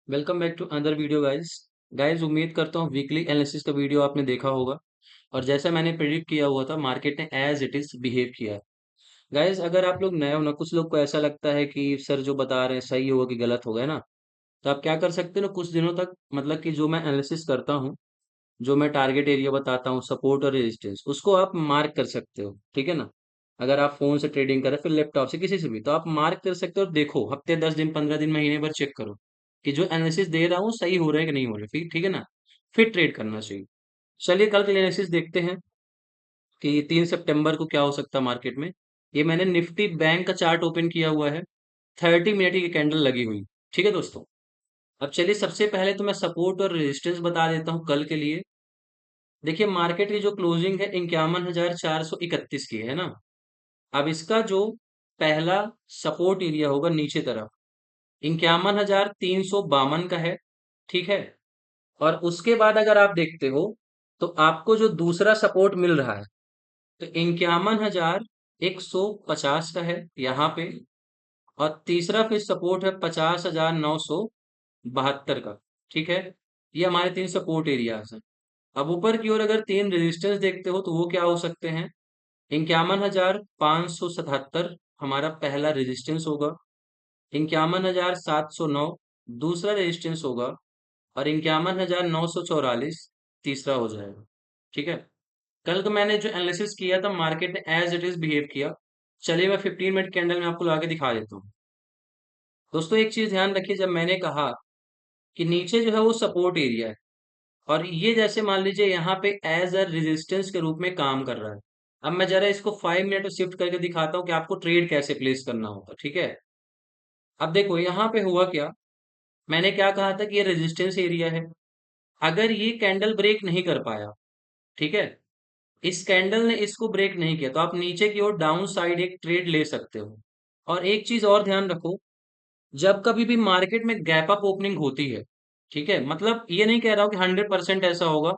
Welcome back to another video guys. उम्मीद करता हूँ वीकली एनालिसिस का वीडियो आपने देखा होगा। और जैसा मैंने प्रेडिक्ट किया हुआ था, मार्केट ने एज इट इज बिहेव किया है। गाइस, अगर आप लोग नए हो ना, कुछ लोग को ऐसा लगता है कि सर जो बता रहे हैं सही होगा कि गलत होगा, है ना। तो आप क्या कर सकते हो ना, कुछ दिनों तक मतलब कि जो मैं एनालिसिस करता हूँ, जो मैं टारगेट एरिया बताता हूँ, सपोर्ट और रेजिस्टेंस, उसको आप मार्क कर सकते हो, ठीक है ना। अगर आप फोन से ट्रेडिंग कर रहे हो, फिर लैपटॉप से, किसी से भी, तो आप मार्क कर सकते हो। और देखो, हफ्ते 10 दिन 15 दिन महीने भर चेक करो कि जो एनालिसिस दे रहा हूँ सही हो रहा है कि नहीं हो रहा है, फिर ठीक है ना। फिर ट्रेड करना चाहिए। चलिए कल के एनालिसिस देखते हैं कि 3 सितंबर को क्या हो सकता है मार्केट में। ये मैंने निफ्टी बैंक का चार्ट ओपन किया हुआ है। 30 मिनट की कैंडल लगी हुई। ठीक है दोस्तों। अब चलिए, सबसे पहले तो मैं सपोर्ट और रेजिस्टेंस बता देता हूँ कल के लिए। देखिए, मार्केट की जो क्लोजिंग है 51,431 की है ना। अब इसका जो पहला सपोर्ट एरिया होगा नीचे तरफ, 51,352 का है। ठीक है। और उसके बाद अगर आप देखते हो, तो आपको जो दूसरा सपोर्ट मिल रहा है, तो 51,150 का है यहाँ पे। और तीसरा फिर सपोर्ट है 50,972 का। ठीक है। ये हमारे तीन सपोर्ट एरियाज हैं। अब ऊपर की ओर अगर तीन रेजिस्टेंस देखते हो, तो वो क्या हो सकते हैं। 51,577 हमारा पहला रेजिस्टेंस होगा। 51,709 दूसरा रेजिस्टेंस होगा। और 51,944 तीसरा हो जाएगा। ठीक है। कल का मैंने जो एनालिसिस किया था, मार्केट ने एज इट इज बिहेव किया। चलिए मैं 15 मिनट कैंडल में आपको लाके दिखा देता हूँ। दोस्तों, एक चीज ध्यान रखिए, जब मैंने कहा कि नीचे जो है वो सपोर्ट एरिया है, और ये जैसे मान लीजिए यहाँ पे एज अ रेजिस्टेंस के रूप में काम कर रहा है। अब मैं जरा इसको 5 मिनट में शिफ्ट करके दिखाता हूँ कि आपको ट्रेड कैसे प्लेस करना होगा। ठीक है। अब देखो यहाँ पे हुआ क्या। मैंने क्या कहा था कि ये रेजिस्टेंस एरिया है। अगर ये कैंडल ब्रेक नहीं कर पाया, ठीक है, इस कैंडल ने इसको ब्रेक नहीं किया, तो आप नीचे की ओर डाउन साइड एक ट्रेड ले सकते हो। और एक चीज और ध्यान रखो, जब कभी भी मार्केट में गैप अप ओपनिंग होती है, ठीक है, मतलब ये नहीं कह रहा हूं कि 100% ऐसा होगा,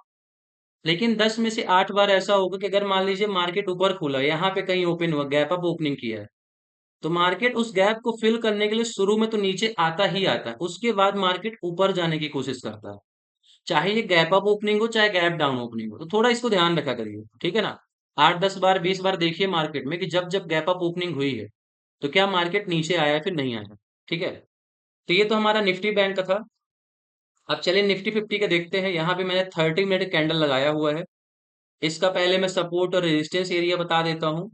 लेकिन 10 में से 8 बार ऐसा होगा कि अगर मान लीजिए मार्केट ऊपर खुला, यहाँ पे कहीं ओपन हुआ, गैप अप ओपनिंग किया है, तो मार्केट उस गैप को फिल करने के लिए शुरू में तो नीचे आता ही आता है, उसके बाद मार्केट ऊपर जाने की कोशिश करता है। चाहे ये गैप अप ओपनिंग हो, चाहे गैप डाउन ओपनिंग हो, तो थोड़ा इसको ध्यान रखा करिए। ठीक है ना। 8 10 बार 20 बार देखिए मार्केट में कि जब जब गैप अप ओपनिंग हुई है, तो क्या मार्केट नीचे आया है, फिर नहीं आया। ठीक है। तो ये तो हमारा निफ्टी बैंक का था। अब चलिए निफ्टी 50 का देखते हैं। यहाँ पे मैंने 30 मिनट कैंडल लगाया हुआ है। इसका पहले मैं सपोर्ट और रेजिस्टेंस एरिया बता देता हूँ।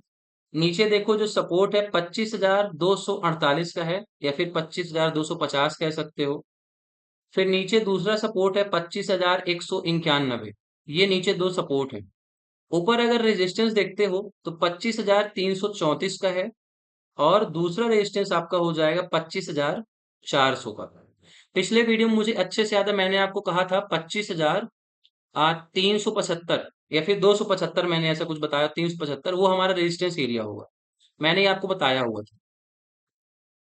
नीचे देखो, जो सपोर्ट है 25,248 का है, या फिर 25,250 कह सकते हो। फिर नीचे दूसरा सपोर्ट है 25,191। ये नीचे दो सपोर्ट है। ऊपर अगर रेजिस्टेंस देखते हो, तो 25,334 का है। और दूसरा रेजिस्टेंस आपका हो जाएगा 25,400 का। पिछले वीडियो में मुझे अच्छे से याद है, मैंने आपको कहा था 25,375 या फिर 275, मैंने ऐसा कुछ बताया, 375 वो हमारा रेजिस्टेंस एरिया होगा। मैंने ये आपको बताया हुआ था।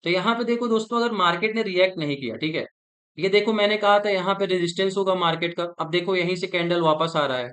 तो यहाँ पे देखो दोस्तों, अगर मार्केट ने रिएक्ट नहीं किया, ठीक है, ये देखो मैंने कहा था यहाँ पे रेजिस्टेंस होगा मार्केट का। अब देखो यहीं से कैंडल वापस आ रहा है,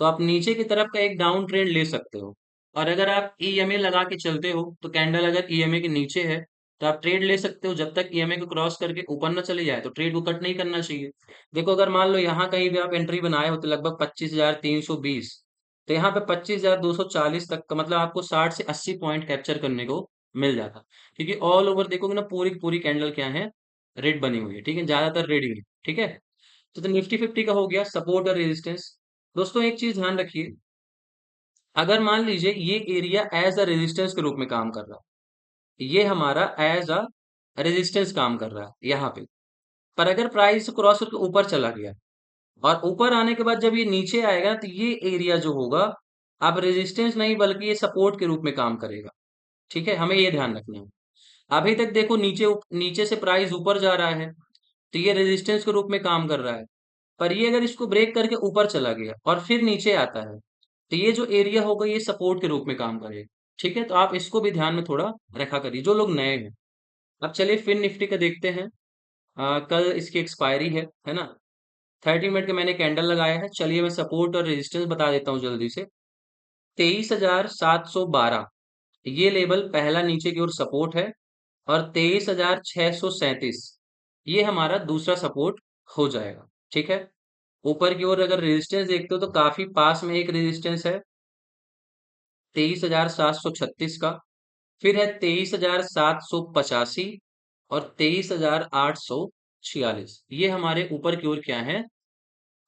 तो आप नीचे की तरफ का एक डाउन ट्रेंड ले सकते हो। और अगर आप ईएमए लगा के चलते हो, तो कैंडल अगर ईएमए के नीचे है, तो आप ट्रेड ले सकते हो। जब तक ईएमए को क्रॉस करके ऊपर ना चले जाए, तो ट्रेड को कट नहीं करना चाहिए। देखो, अगर मान लो यहाँ कहीं भी आप एंट्री बनाए हो, तो लगभग 25,320, तो यहाँ पे 25,240 तक का, मतलब आपको 60 से 80 पॉइंट कैप्चर करने को मिल जाता। क्योंकि ऑल ओवर देखोगे ना, पूरी की पूरी कैंडल क्या है, रेड बनी हुई है। ठीक है, ज्यादातर रेड ही है। ठीक है। तो निफ्टी 50 का हो गया सपोर्ट और रेजिस्टेंस। दोस्तों, एक चीज ध्यान रखिए, अगर मान लीजिए ये एरिया एज अ रेजिस्टेंस के रूप में काम कर रहा है, ये हमारा एज अ रेजिस्टेंस काम कर रहा है यहाँ पे, पर अगर प्राइस क्रॉस करके ऊपर चला गया, और ऊपर आने के बाद जब ये नीचे आएगा, तो ये एरिया जो होगा, अब रेजिस्टेंस नहीं बल्कि ये सपोर्ट के रूप में काम करेगा। ठीक है, हमें ये ध्यान रखना है। अभी तक देखो, नीचे से प्राइस ऊपर जा रहा है, तो ये रेजिस्टेंस के रूप में काम कर रहा है। पर ये अगर इसको ब्रेक करके ऊपर चला गया और फिर नीचे आता है, तो ये जो एरिया होगा ये सपोर्ट के रूप में काम करेगा। ठीक है, तो आप इसको भी ध्यान में थोड़ा रखा करिए, जो लोग नए हैं। अब चलिए फिर निफ्टी का देखते हैं। कल इसकी एक्सपायरी है ना। 30 मिनट का मैंने कैंडल लगाया है। चलिए मैं सपोर्ट और रेजिस्टेंस बता देता हूँ जल्दी से। 23,712 ये लेवल पहला नीचे की ओर सपोर्ट है। और 23,637 ये हमारा दूसरा सपोर्ट हो जाएगा, ठीक है। ऊपर की ओर अगर रेजिस्टेंस देखते हो तो काफी पास में एक रेजिस्टेंस है 23,736 का, फिर है 23,785 और 23,846। ये हमारे ऊपर की ओर क्या है,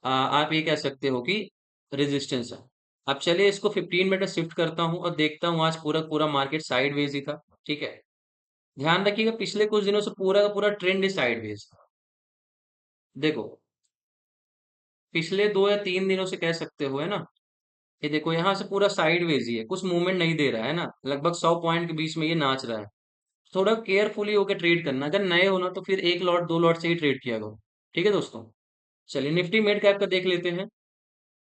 आप ये कह सकते हो कि रेजिस्टेंस है। अब चलिए इसको 15 मिनट में शिफ्ट करता हूँ और देखता हूँ आज पूरा पूरा मार्केट साइडवेज ही था, ठीक है। ध्यान रखिएगा पिछले कुछ दिनों से पूरा का पूरा ट्रेंड ही साइडवेज। देखो पिछले 2 या 3 दिनों से कह सकते हो, है ना। ये देखो यहाँ से पूरा साइडवेज ही है, कुछ मूवमेंट नहीं दे रहा है ना, लगभग 100 पॉइंट के बीच में ये नाच रहा है। थोड़ा केयरफुली होकर ट्रेड करना, अगर नए हो ना तो फिर एक लॉट दो लॉट से ही ट्रेड किया करो, ठीक है दोस्तों। चलिए निफ्टी मिड कैप का देख लेते हैं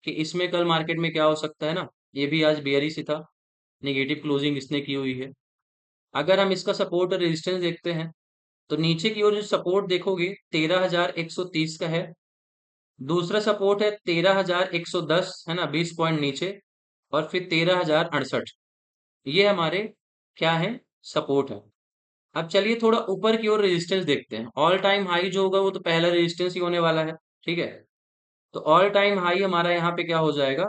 कि इसमें कल मार्केट में क्या हो सकता है ना। ये भी आज बेयरिश ही था, नेगेटिव क्लोजिंग इसने की हुई है। अगर हम इसका सपोर्ट और रेजिस्टेंस देखते हैं तो नीचे की ओर जो सपोर्ट देखोगे 13,130 का है, दूसरा सपोर्ट है 13,110, है ना, 20 पॉइंट नीचे, और फिर 13,068। ये हमारे क्या है, सपोर्ट है। अब चलिए थोड़ा ऊपर की ओर रेजिस्टेंस देखते हैं। ऑल टाइम हाई जो होगा वो तो पहला रेजिस्टेंस ही होने वाला है, ठीक है। तो ऑल टाइम हाई हमारा यहाँ पे क्या हो जाएगा,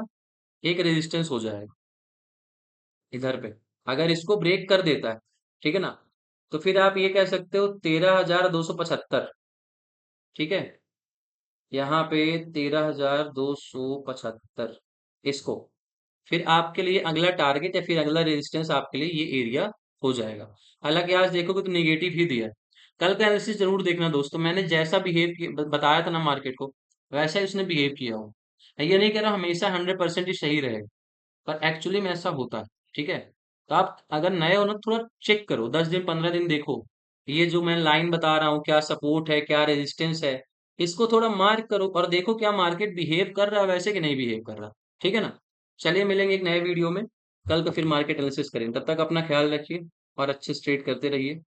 एक रेजिस्टेंस हो जाएगा इधर पे। अगर इसको ब्रेक कर देता है, ठीक है ना, तो फिर आप ये कह सकते हो 13,275, ठीक है। यहाँ पे 13,275, इसको फिर आपके लिए अगला टारगेट या फिर अगला रेजिस्टेंस आपके लिए ये एरिया हो जाएगा। हालांकि आज देखोगे तो निगेटिव ही दिया है। कल का एनालिसिस जरूर देखना दोस्तों, मैंने जैसा बिहेव बताया था ना मार्केट को, वैसा ही उसने बिहेव किया हो। ये नहीं कह रहा हमेशा 100% ही सही रहेगा, पर एक्चुअली में ऐसा होता है, ठीक है। तो आप अगर नए हो ना थोड़ा चेक करो, 10 दिन 15 दिन देखो, ये जो मैं लाइन बता रहा हूँ क्या सपोर्ट है क्या रेजिस्टेंस है, इसको थोड़ा मार्क करो और देखो क्या मार्केट बिहेव कर रहा है वैसे कि नहीं बिहेव कर रहा, ठीक है ना। चलिए मिलेंगे एक नए वीडियो में, कल का फिर मार्केट एनालिसिस करेंगे। तब तक अपना ख्याल रखिए और अच्छे से ट्रेड करते रहिए।